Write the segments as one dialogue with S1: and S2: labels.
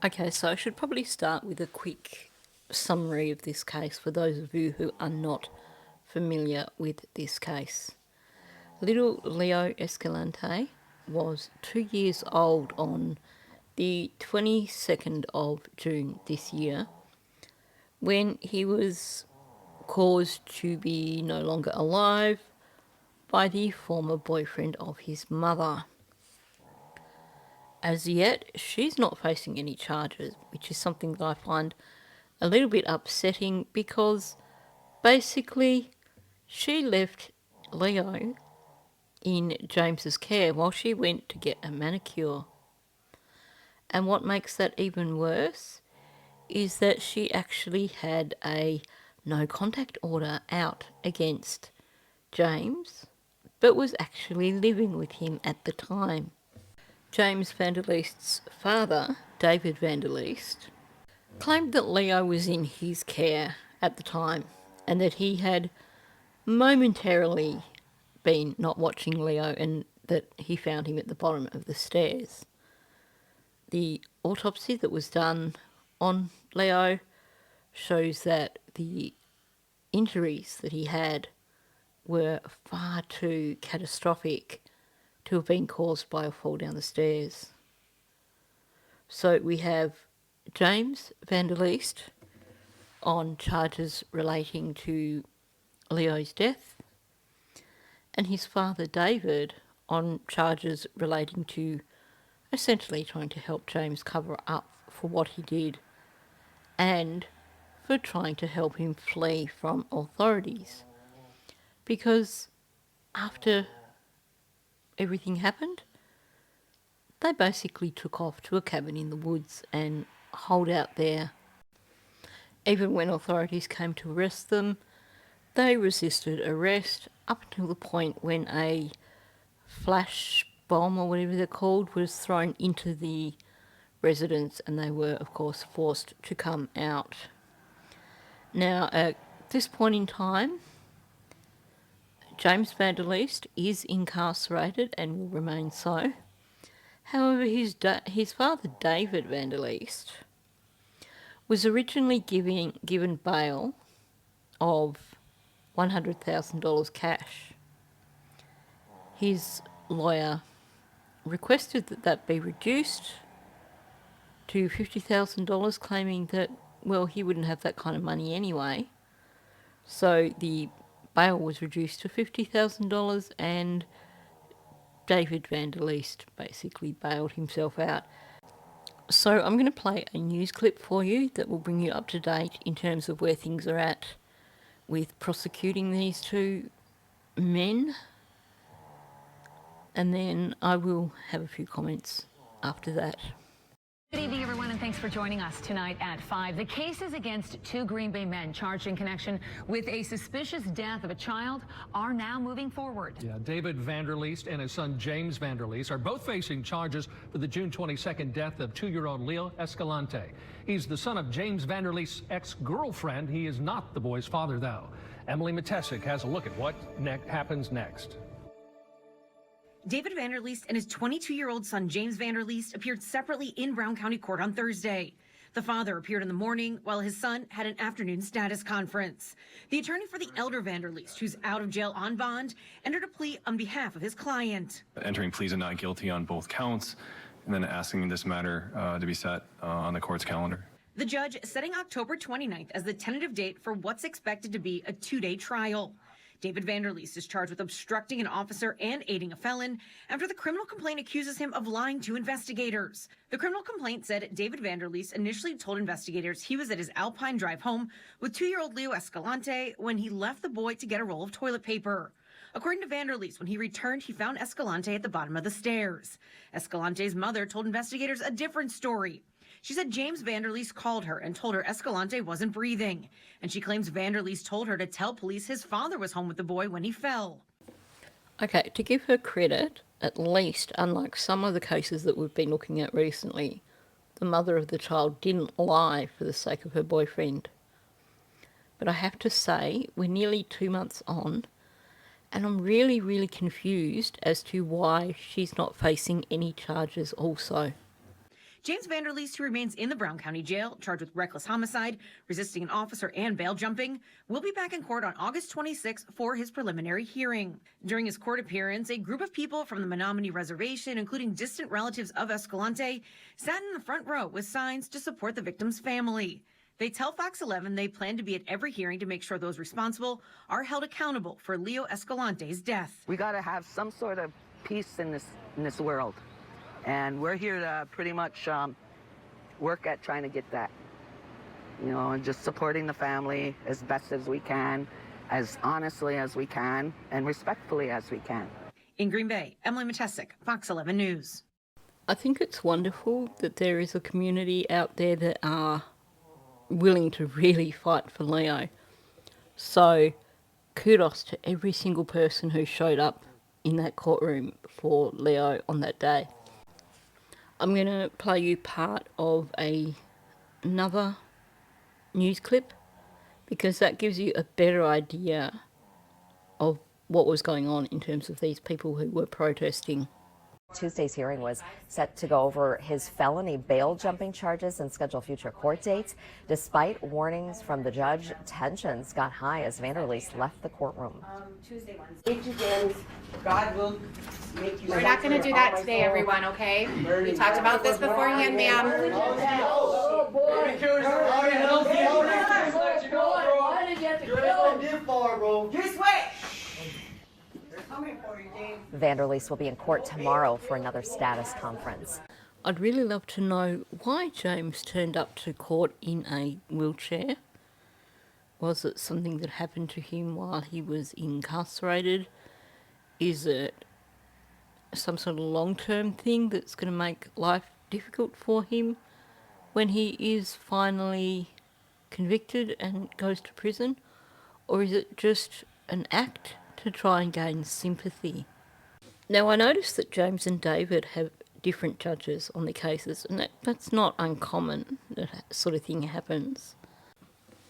S1: Okay, so I should probably start with a quick summary of this case for those of you who are not familiar with this case. Little Leo Escalante was 2 years old on the 22nd of June this year when he was caused to be no longer alive by the former boyfriend of his mother. As yet, she's not facing any charges, which is something that I find a little bit upsetting because basically she left Leo in James's care while she went to get a manicure. And what makes that even worse is that she actually had a no contact order out against James, but was actually living with him at the time. James VanderLeest's father, David VanderLeest, claimed that Leo was in his care at the time and that he had momentarily been not watching Leo and that he found him at the bottom of the stairs. The autopsy that was done on Leo shows that the injuries that he had were far too catastrophic to have been caused by a fall down the stairs. So we have James VanderLeest on charges relating to Leo's death, and his father David on charges relating to essentially trying to help James cover up for what he did and for trying to help him flee from authorities. Because after everything happened, they basically took off to a cabin in the woods and holed out there. Even when authorities came to arrest them, they resisted arrest up until the point when a flash bomb or whatever they're called was thrown into the residence, and they were of course forced to come out. Now at this point in time, James VanderLeest is incarcerated and will remain so. However, his father David VanderLeest was originally given bail of $100,000 cash. His lawyer requested that that be reduced to $50,000, claiming that, well, he wouldn't have that kind of money anyway. So the bail was reduced to $50,000 and David VanderLeest basically bailed himself out. So I'm going to play a news clip for you that will bring you up to date in terms of where things are at with prosecuting these two men. And then I will have a few comments after that.
S2: Good evening, everyone, and thanks for joining us tonight at 5. The cases against two Green Bay men charged in connection with a suspicious death of a child are now moving forward.
S3: Yeah, David VanderLeest and his son James VanderLeest are both facing charges for the June 22nd death of 2-year-old Leo Escalante. He's the son of James VanderLeest's ex-girlfriend. He is not the boy's father, though. Emily Matesic has a look at what happens next.
S4: David VanderLeest and his 22-year-old son James VanderLeest appeared separately in Brown County Court on Thursday. The father appeared in the morning while his son had an afternoon status conference. The attorney for the elder VanderLeest, who's out of jail on bond, entered a plea on behalf of his client.
S5: Entering pleas of not guilty on both counts and then asking this matter to be set on the court's calendar.
S4: The judge setting October 29th as the tentative date for what's expected to be a 2-day trial. David VanderLeest is charged with obstructing an officer and aiding a felon after the criminal complaint accuses him of lying to investigators. The criminal complaint said David VanderLeest initially told investigators he was at his Alpine Drive home with 2-year-old Leo Escalante when he left the boy to get a roll of toilet paper. According to VanderLeest, when he returned, he found Escalante at the bottom of the stairs. Escalante's mother told investigators a different story. She said James VanderLeest called her and told her Escalante wasn't breathing. And she claims VanderLeest told her to tell police his father was home with the boy when he fell.
S1: Okay, to give her credit, at least, unlike some of the cases that we've been looking at recently, the mother of the child didn't lie for the sake of her boyfriend. But I have to say, we're nearly 2 months on, and I'm really, really confused as to why she's not facing any charges also.
S4: James VanderLeest, who remains in the Brown County Jail, charged with reckless homicide, resisting an officer, and bail jumping, will be back in court on August 26 for his preliminary hearing. During his court appearance, a group of people from the Menominee Reservation, including distant relatives of Escalante, sat in the front row with signs to support the victim's family. They tell Fox 11 they plan to be at every hearing to make sure those responsible are held accountable for Leo Escalante's death.
S6: We got to have some sort of peace in this world, and we're here to pretty much work at trying to get that. You know, and just supporting the family as best as we can, as honestly as we can, and respectfully as we can.
S4: In Green Bay, Emily Matesic, Fox 11 News.
S1: I think it's wonderful that there is a community out there that are willing to really fight for Leo. So kudos to every single person who showed up in that courtroom for Leo on that day. I'm going to play you part of another news clip because that gives you a better idea of what was going on in terms of these people who were protesting.
S7: Tuesday's hearing was set to go over his felony bail jumping charges and schedule future court dates. Despite warnings from the judge, tensions got high as VanderLeest left the courtroom.
S8: Tuesday, Wednesday. God will make you.
S9: We're not going to do that today, everyone, okay? We talked about this beforehand, ma'am.
S7: VanderLeest will be in court tomorrow for another status conference.
S1: I'd really love to know why James turned up to court in a wheelchair. Was it something that happened to him while he was incarcerated? Is it some sort of long-term thing that's going to make life difficult for him when he is finally convicted and goes to prison? Or is it just an act to try and gain sympathy? Now, I noticed that James and David have different judges on the cases, and that's not uncommon. That sort of thing happens.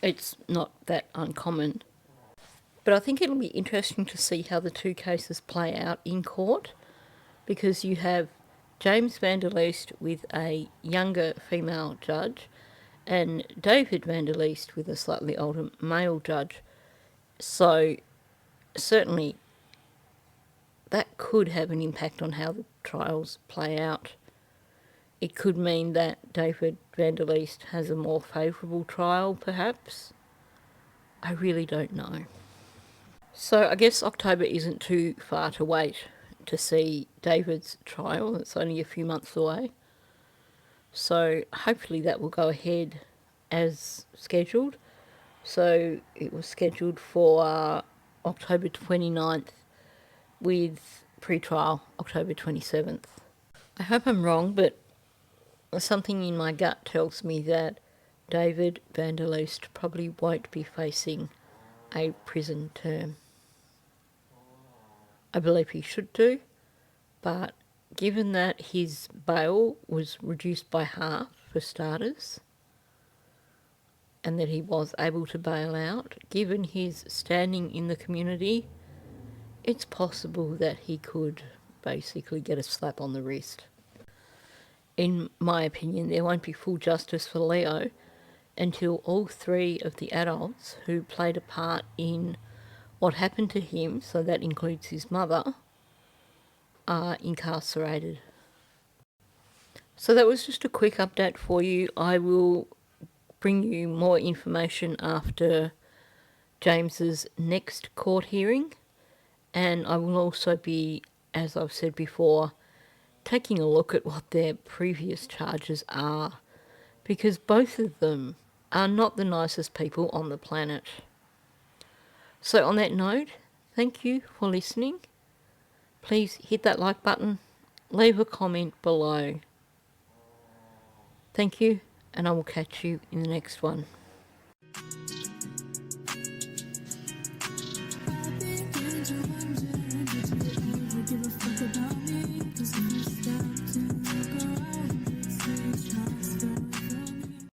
S1: It's not that uncommon. But I think it'll be interesting to see how the two cases play out in court, because you have James VanderLeest with a younger female judge and David VanderLeest with a slightly older male judge. So certainly that could have an impact on how the trials play out. It could mean that David VanderLeest has a more favourable trial, perhaps. I really don't know. So I guess October isn't too far to wait to see David's trial. It's only a few months away. So hopefully that will go ahead as scheduled. So it was scheduled for October 29th with pre-trial October 27th. I hope I'm wrong, but something in my gut tells me that David VanderLeest probably won't be facing a prison term. I believe he should do, but given that his bail was reduced by half for starters, and that he was able to bail out, given his standing in the community, it's possible that he could basically get a slap on the wrist. In my opinion, there won't be full justice for Leo until all three of the adults who played a part in what happened to him, so that includes his mother, are incarcerated. So that was just a quick update for you. I will bring you more information after James's next court hearing, and I will also be, as I've said before, taking a look at what their previous charges are, because both of them are not the nicest people on the planet. So on that note, thank you for listening. Please hit that like button, leave a comment below. Thank you, and I will catch you in the next one.
S10: I've been to wonder